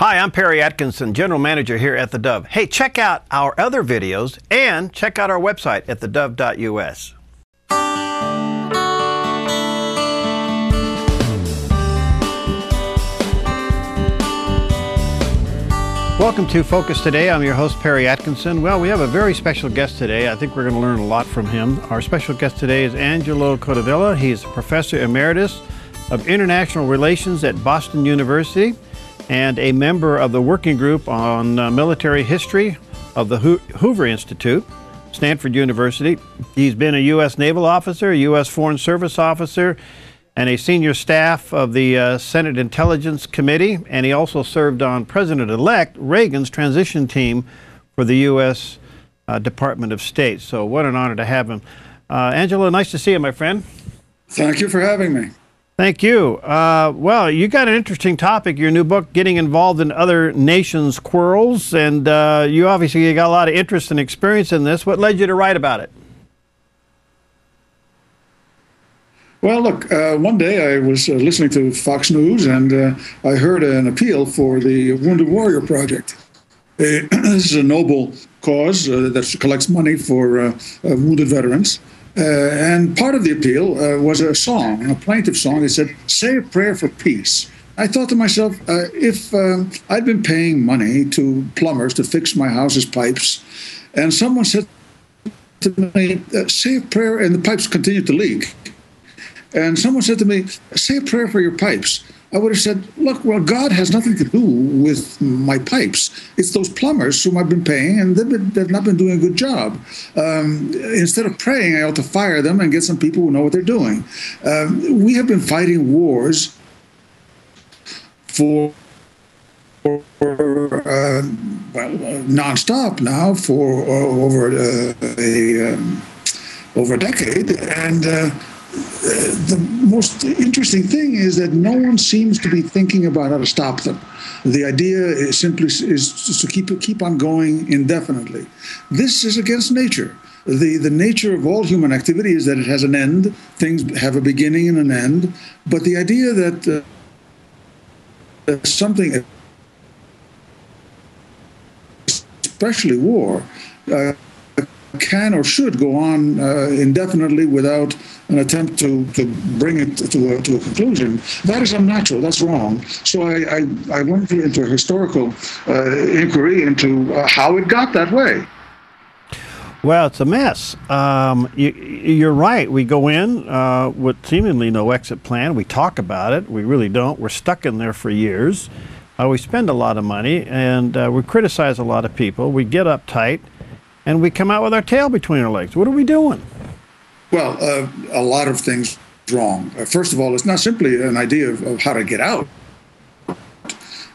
Hi, I'm Perry Atkinson, General Manager here at theDove. Hey, check out our other videos and check out our website at theDove.us. Welcome to Focus Today. I'm your host, Perry Atkinson. Well, we have a very special guest today. I think we're going to learn a lot from him. Our special guest today is Angelo Codevilla. He's Professor Emeritus of International Relations at Boston University and a member of the working group on military history of the Hoover Institute, Stanford University. He's been a U.S. Naval officer, a U.S. Foreign Service officer, and a senior staff of the Senate Intelligence Committee, and he also served on President-elect Reagan's transition team for the U.S. Department of State. So what an honor to have him. Angelo, nice to see you, my friend. Thank you for having me. Thank you. Well, you got an interesting topic, your new book, Getting Involved in Other Nations' Quarrels, and you obviously got a lot of interest and experience in this. What led you to write about it? Well, look, one day I was listening to Fox News, and I heard an appeal for the Wounded Warrior Project. This is a noble cause that collects money for wounded veterans. And part of the appeal was a song, a plaintive song. It said, "Say a prayer for peace." I thought to myself, if I'd been paying money to plumbers to fix my house's pipes, and someone said to me, "Say a prayer," and the pipes continued to leak, and someone said to me, "Say a prayer for your pipes," I would have said, look, well, God has nothing to do with my pipes. It's those plumbers whom I've been paying, and they've not been doing a good job. Instead of praying, I ought to fire them and get some people who know what they're doing. We have been fighting wars for nonstop now for over a decade, and the most interesting thing is that no one seems to be thinking about how to stop them. The idea is simply to keep on going indefinitely. This is against nature. The nature of all human activity is that it has an end. Things have a beginning and an end. But the idea that something, especially war, can or should go on indefinitely without an attempt to bring it to a conclusion, that is unnatural. That's wrong. So I went into a historical inquiry into how it got that way. Well, it's a mess. You're right. We go in with seemingly no exit plan. We talk about it. We really don't. We're stuck in there for years. We spend a lot of money, and we criticize a lot of people. We get uptight, and we come out with our tail between our legs. What are we doing? Well, a lot of things wrong. First of all, it's not simply an idea of how to get out.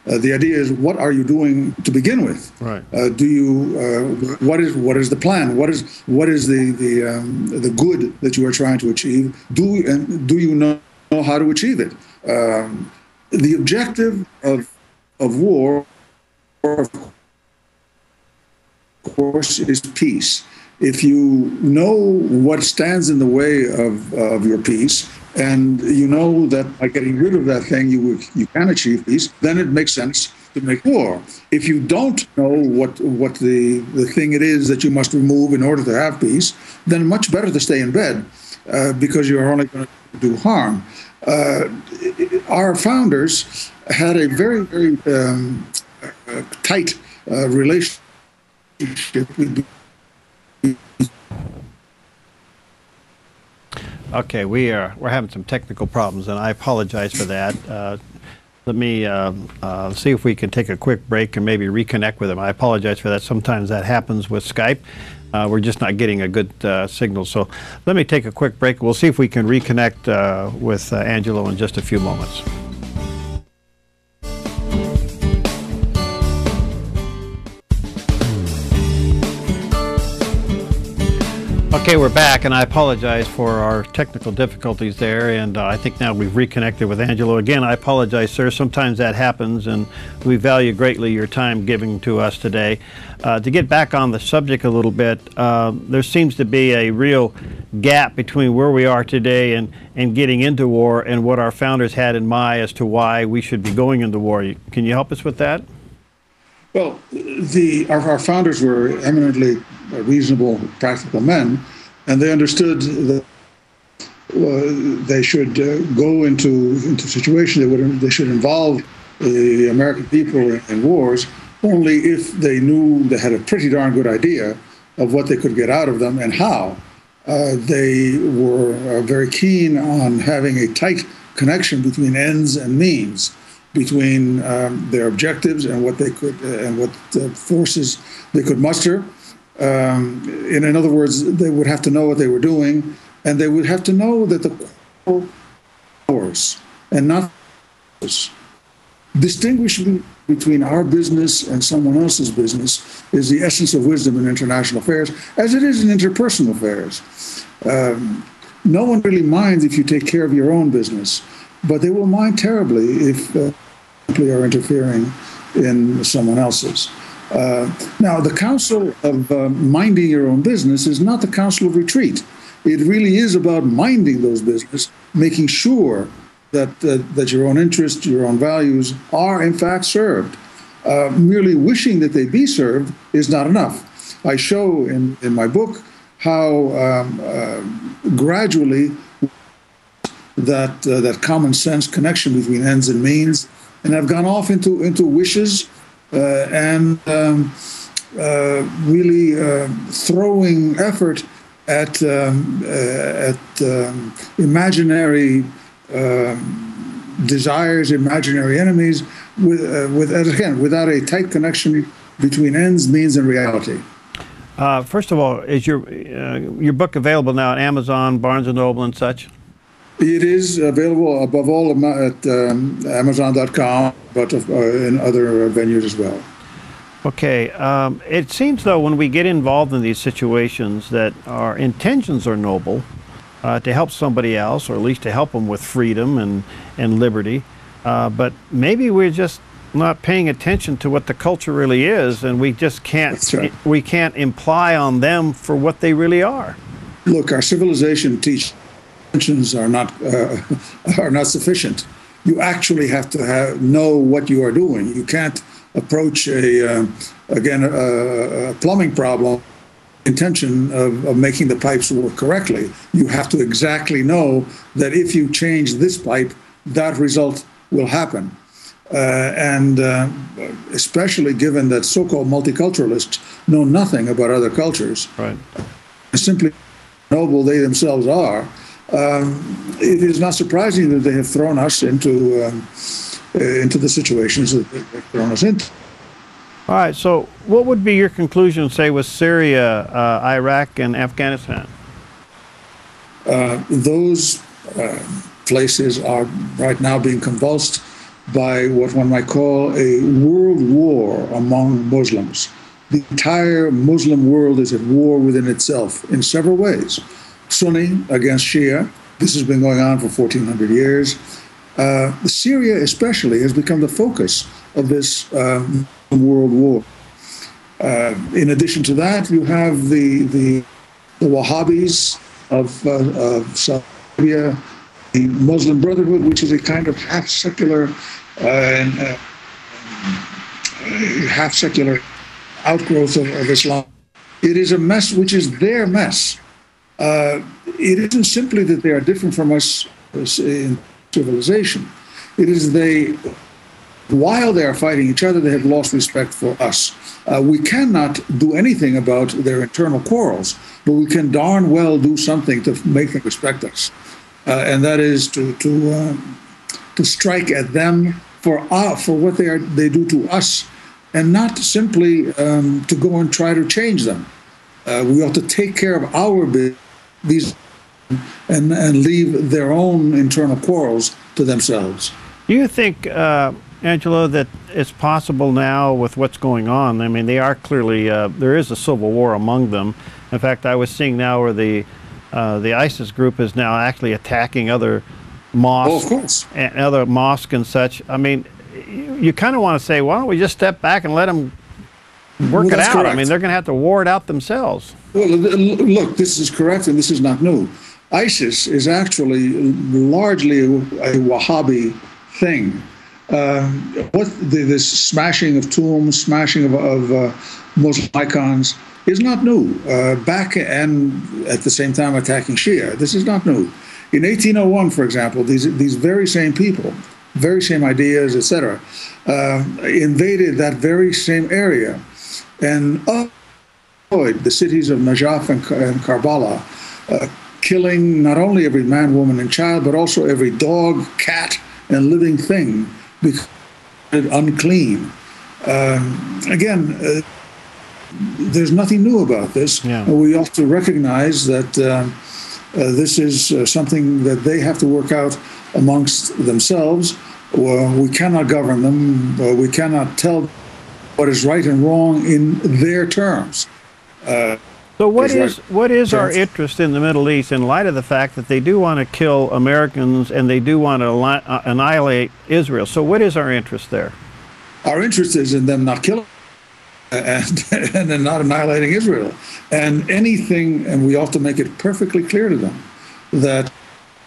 The idea is, what are you doing to begin with? Right. Do you? What is the plan? What is the good that you are trying to achieve? Do you know how to achieve it? The objective of war, of course, is peace. If you know what stands in the way of your peace, and you know that by getting rid of that thing you can achieve peace, then it makes sense to make war. If you don't know what the thing it is that you must remove in order to have peace, then much better to stay in bed because you're only going to do harm. Our founders had a very, very tight relationship with. Okay, we're having some technical problems, and I apologize for that. Let me see if we can take a quick break and maybe reconnect with him. I apologize for that. Sometimes that happens with Skype. We're just not getting a good signal. So let me take a quick break. We'll see if we can reconnect with Angelo in just a few moments. Okay, we're back, and I apologize for our technical difficulties there, and I think now we've reconnected with Angelo. Again, I apologize, sir. Sometimes that happens, and we value greatly your time giving to us today. To get back on the subject a little bit, there seems to be a real gap between where we are today and getting into war and what our founders had in mind as to why we should be going into war. Can you help us with that? Well, our founders were eminently reasonable, practical men, and they understood that they should go into a situation they should involve the American people in wars only if they knew they had a pretty darn good idea of what they could get out of them and how. They were very keen on having a tight connection between ends and means, between their objectives and what they could and what forces they could muster. In other words, they would have to know what they were doing, and they would have to know that the core powers and not distinguishing between our business and someone else's business is the essence of wisdom in international affairs, as it is in interpersonal affairs. No one really minds if you take care of your own business, but they will mind terribly if simply are interfering in someone else's. Now, the counsel of minding your own business is not the counsel of retreat. It really is about minding those business, making sure that your own interests, your own values are in fact served. Merely wishing that they be served is not enough. I show in my book how gradually that common sense connection between ends and means, and I've gone off into wishes and really throwing effort at imaginary desires, imaginary enemies, again, without a tight connection between ends, means, and reality. First of all, is your book available now at Amazon, Barnes & Noble, and such? It is available above all at Amazon.com, but in other venues as well. Okay. It seems, though, when we get involved in these situations that our intentions are noble, to help somebody else, or at least to help them with freedom and liberty, but maybe we're just not paying attention to what the culture really is, and we just can't. That's right. We can't imply on them for what they really are. Look, our civilization teaches intentions are not sufficient. You actually have to know what you are doing. You can't approach a plumbing problem intention of making the pipes work correctly. You have to exactly know that if you change this pipe, that result will happen. And especially given that so-called multiculturalists know nothing about other cultures, right? Simply noble they themselves are, it is not surprising that they have thrown us into the situations that they've thrown us into. All right, so what would be your conclusion, say, with Syria, Iraq, and Afghanistan? Those places are right now being convulsed by what one might call a world war among Muslims. The entire Muslim world is at war within itself in several ways. Sunni against Shia. This has been going on for 1,400 years. Syria especially has become the focus of this world war. In addition to that, you have the Wahhabis of Saudi Arabia, the Muslim Brotherhood, which is a kind of half-secular outgrowth of Islam. It is a mess which is their mess. It isn't simply that they are different from us in civilization. It is while they are fighting each other, they have lost respect for us. We cannot do anything about their internal quarrels, but we can darn well do something to make them respect us. And that is to strike at them for what they do to us, and not simply to go and try to change them. We ought to take care of our business and leave their own internal quarrels to themselves. Do you think, Angelo, that it's possible now with what's going on? I mean, they are clearly, there is a civil war among them, In fact, I was seeing now where the ISIS group is now actually attacking other mosques, of course, and other mosques and such. I mean, you kind of want to say, why don't we just step back and let them work it out? Correct. I mean, they're going to have to war it out themselves. Well, look, this is correct, and this is not new. ISIS is actually largely a Wahhabi thing. This smashing of tombs, smashing of Muslim icons is not new. Back and at the same time attacking Shia, this is not new. In 1801, for example, these very same people, very same ideas, etc., invaded that very same area and destroyed the cities of Najaf and Karbala, killing not only every man, woman, and child, but also every dog, cat, and living thing because it's unclean. Again, there's nothing new about this. Yeah. We have to recognize that this is something that they have to work out amongst themselves. We cannot govern them. We cannot tell what is right and wrong in their terms. So what is our interest in the Middle East in light of the fact that they do want to kill Americans and they do want to annihilate Israel? So what is our interest there? Our interest is in them not killing and then not annihilating Israel. And anything, and we ought to make it perfectly clear to them that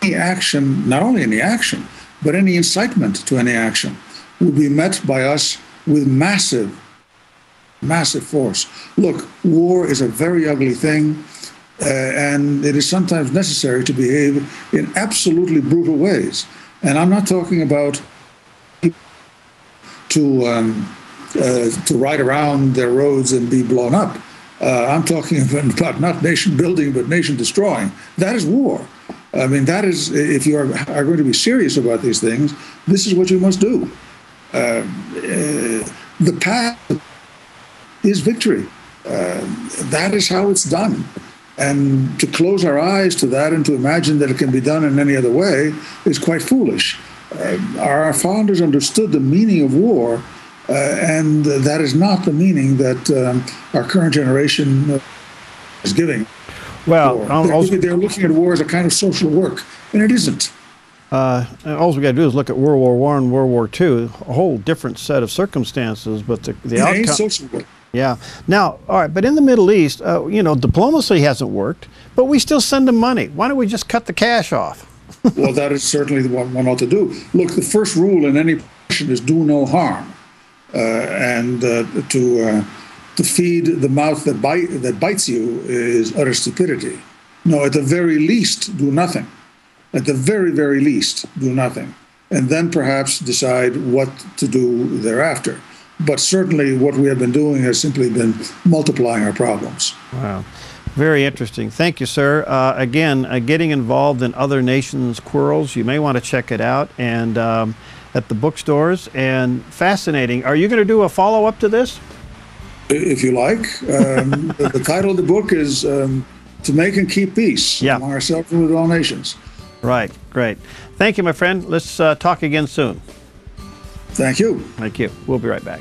any action, not only any action, but any incitement to any action will be met by us with massive force. Look, war is a very ugly thing, and it is sometimes necessary to behave in absolutely brutal ways. And I'm not talking about to ride around their roads and be blown up. I'm talking about not nation building, but nation destroying. That is war. I mean, that is, if you are going to be serious about these things, this is what you must do. The path is victory. That is how it's done. And to close our eyes to that and to imagine that it can be done in any other way is quite foolish. Our founders understood the meaning of war, and that is not the meaning that our current generation is giving. Well, they're looking at war as a kind of social work, and it isn't. All we got to do is look at World War I and World War II, a whole different set of circumstances, but the outcome. Social work. Yeah. Now, all right, but in the Middle East, diplomacy hasn't worked, but we still send them money. Why don't we just cut the cash off? Well, that is certainly what one ought to do. Look, the first rule in any profession is do no harm, and to feed the mouth that bites you is utter stupidity. No, at the very least, do nothing. At the very, very least, do nothing, and then perhaps decide what to do thereafter. But certainly what we have been doing has simply been multiplying our problems. Wow. Very interesting. Thank you, sir. Again, getting involved in other nations' quarrels, you may want to check it out and at the bookstores. And fascinating. Are you going to do a follow-up to this? If you like. The title of the book is To Make and Keep Peace Among Ourselves and with All Nations. Right. Great. Thank you, my friend. Let's talk again soon. Thank you. Thank you. We'll be right back.